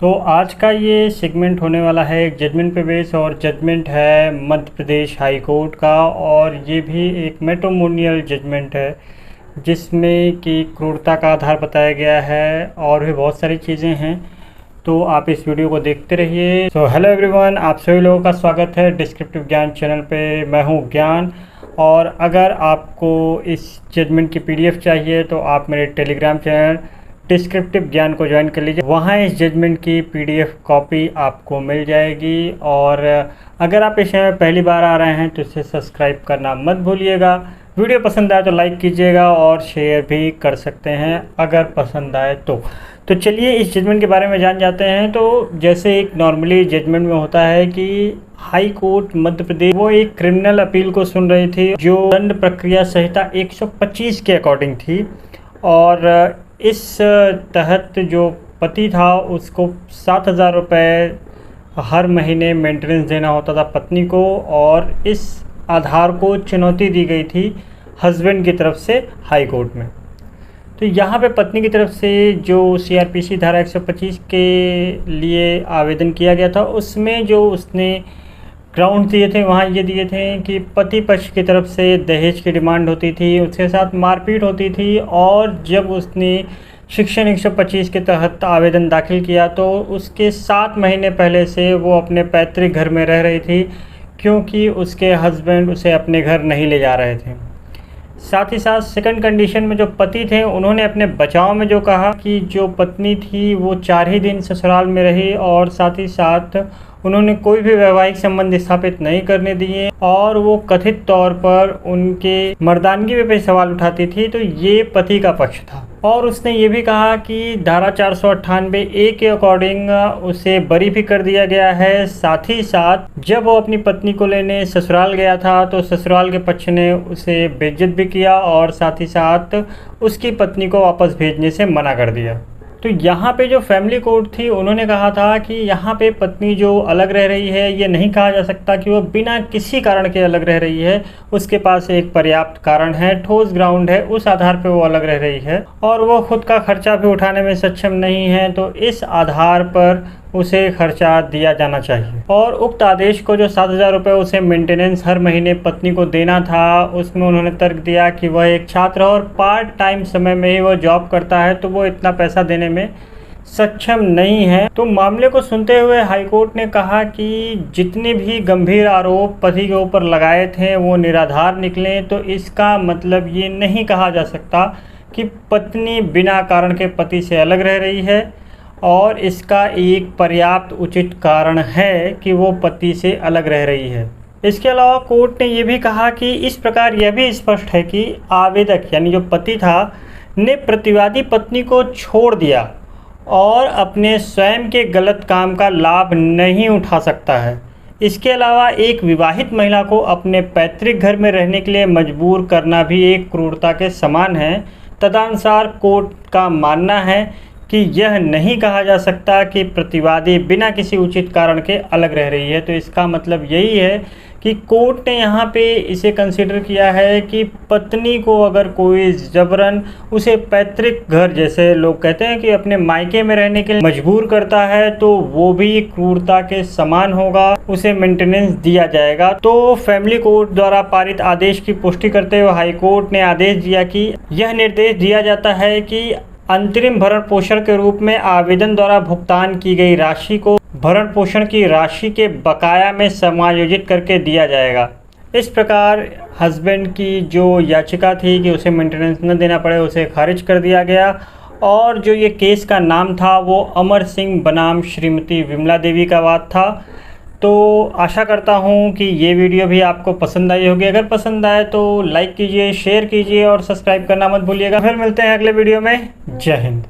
तो आज का ये सेगमेंट होने वाला है एक जजमेंट पे बेस, और जजमेंट है मध्य प्रदेश हाई कोर्ट का, और ये भी एक मैट्रिमोनियल जजमेंट है जिसमें कि क्रूरता का आधार बताया गया है और भी बहुत सारी चीज़ें हैं। तो आप इस वीडियो को देखते रहिए। सो हेलो एवरीवन, आप सभी लोगों का स्वागत है डिस्क्रिप्टिव ज्ञान चैनल पे। मैं हूँ ज्ञान, और अगर आपको इस जजमेंट की पीडीएफ चाहिए तो आप मेरे टेलीग्राम चैनल डिस्क्रिप्टिव ज्ञान को ज्वाइन कर लीजिए। वहाँ इस जजमेंट की पीडीएफ कॉपी आपको मिल जाएगी। और अगर आप इस चैनल में पहली बार आ रहे हैं तो इसे सब्सक्राइब करना मत भूलिएगा। वीडियो पसंद आए तो लाइक कीजिएगा और शेयर भी कर सकते हैं अगर पसंद आए तो चलिए इस जजमेंट के बारे में जान जाते हैं। तो जैसे एक नॉर्मली जजमेंट में होता है कि हाई कोर्ट मध्य प्रदेश वो एक क्रिमिनल अपील को सुन रही थी जो दंड प्रक्रिया संहिता 125 के अकॉर्डिंग थी, और इस तहत जो पति था उसको 7,000 रुपये हर महीने मेंटेनेंस देना होता था पत्नी को, और इस आधार को चुनौती दी गई थी हस्बैंड की तरफ से हाई कोर्ट में। तो यहाँ पे पत्नी की तरफ से जो सीआरपीसी धारा 125 के लिए आवेदन किया गया था उसमें जो उसने ग्राउंड दिए थे वहाँ ये दिए थे कि पति पक्ष की तरफ से दहेज की डिमांड होती थी, उसके साथ मारपीट होती थी, और जब उसने सेक्शन 125 के तहत आवेदन दाखिल किया तो उसके 7 महीने पहले से वो अपने पैतृक घर में रह रही थी क्योंकि उसके हस्बैंड उसे अपने घर नहीं ले जा रहे थे। साथ ही साथ सेकंड कंडीशन में जो पति थे उन्होंने अपने बचाव में जो कहा कि जो पत्नी थी वो 4 ही दिन ससुराल में रही, और साथ ही साथ उन्होंने कोई भी वैवाहिक संबंध स्थापित नहीं करने दिए, और वो कथित तौर पर उनके मर्दानगी पे सवाल उठाती थी। तो ये पति का पक्ष था। और उसने ये भी कहा कि धारा 498A के अकॉर्डिंग उसे बरी भी कर दिया गया है। साथ ही साथ जब वो अपनी पत्नी को लेने ससुराल गया था तो ससुराल के पक्ष ने उसे बेइज्जत भी किया, और साथ ही साथ उसकी पत्नी को वापस भेजने से मना कर दिया। तो यहाँ पे जो फैमिली कोर्ट थी उन्होंने कहा था कि यहाँ पे पत्नी जो अलग रह रही है ये नहीं कहा जा सकता कि वो बिना किसी कारण के अलग रह रही है। उसके पास एक पर्याप्त कारण है, ठोस ग्राउंड है, उस आधार पे वो अलग रह रही है, और वो खुद का खर्चा भी उठाने में सक्षम नहीं है। तो इस आधार पर उसे खर्चा दिया जाना चाहिए। और उक्त आदेश को जो 7,000 रुपये उसे मेंटेनेंस हर महीने पत्नी को देना था, उसमें उन्होंने तर्क दिया कि वह एक छात्र और पार्ट टाइम समय में ही वह जॉब करता है तो वो इतना पैसा देने में सक्षम नहीं है। तो मामले को सुनते हुए हाईकोर्ट ने कहा कि जितने भी गंभीर आरोप पति के ऊपर लगाए थे वो निराधार निकले। तो इसका मतलब ये नहीं कहा जा सकता कि पत्नी बिना कारण के पति से अलग रह रही है, और इसका एक पर्याप्त उचित कारण है कि वो पति से अलग रह रही है। इसके अलावा कोर्ट ने ये भी कहा कि इस प्रकार यह भी स्पष्ट है कि आवेदक यानी जो पति था ने प्रतिवादी पत्नी को छोड़ दिया और अपने स्वयं के गलत काम का लाभ नहीं उठा सकता है। इसके अलावा एक विवाहित महिला को अपने पैतृक घर में रहने के लिए मजबूर करना भी एक क्रूरता के समान है। तदनुसार कोर्ट का मानना है कि यह नहीं कहा जा सकता कि प्रतिवादी बिना किसी उचित कारण के अलग रह रही है। तो इसका मतलब यही है कि कोर्ट ने यहाँ पे इसे कंसीडर किया है कि पत्नी को अगर कोई जबरन उसे पैतृक घर, जैसे लोग कहते हैं कि अपने मायके में रहने के लिए मजबूर करता है, तो वो भी क्रूरता के समान होगा, उसे मेंटेनेंस दिया जाएगा। तो फैमिली कोर्ट द्वारा पारित आदेश की पुष्टि करते हुए हाई कोर्ट ने आदेश दिया कि यह निर्देश दिया जाता है कि अंतरिम भरण पोषण के रूप में आवेदन द्वारा भुगतान की गई राशि को भरण पोषण की राशि के बकाया में समायोजित करके दिया जाएगा। इस प्रकार हस्बैंड की जो याचिका थी कि उसे मेंटेनेंस न देना पड़े उसे खारिज कर दिया गया। और जो ये केस का नाम था वो अमर सिंह बनाम श्रीमती विमला देवी का वाद था। तो आशा करता हूँ कि ये वीडियो भी आपको पसंद आई होगी। अगर पसंद आए तो लाइक कीजिए, शेयर कीजिए और सब्सक्राइब करना मत भूलिएगा। फिर मिलते हैं अगले वीडियो में। जय हिंद।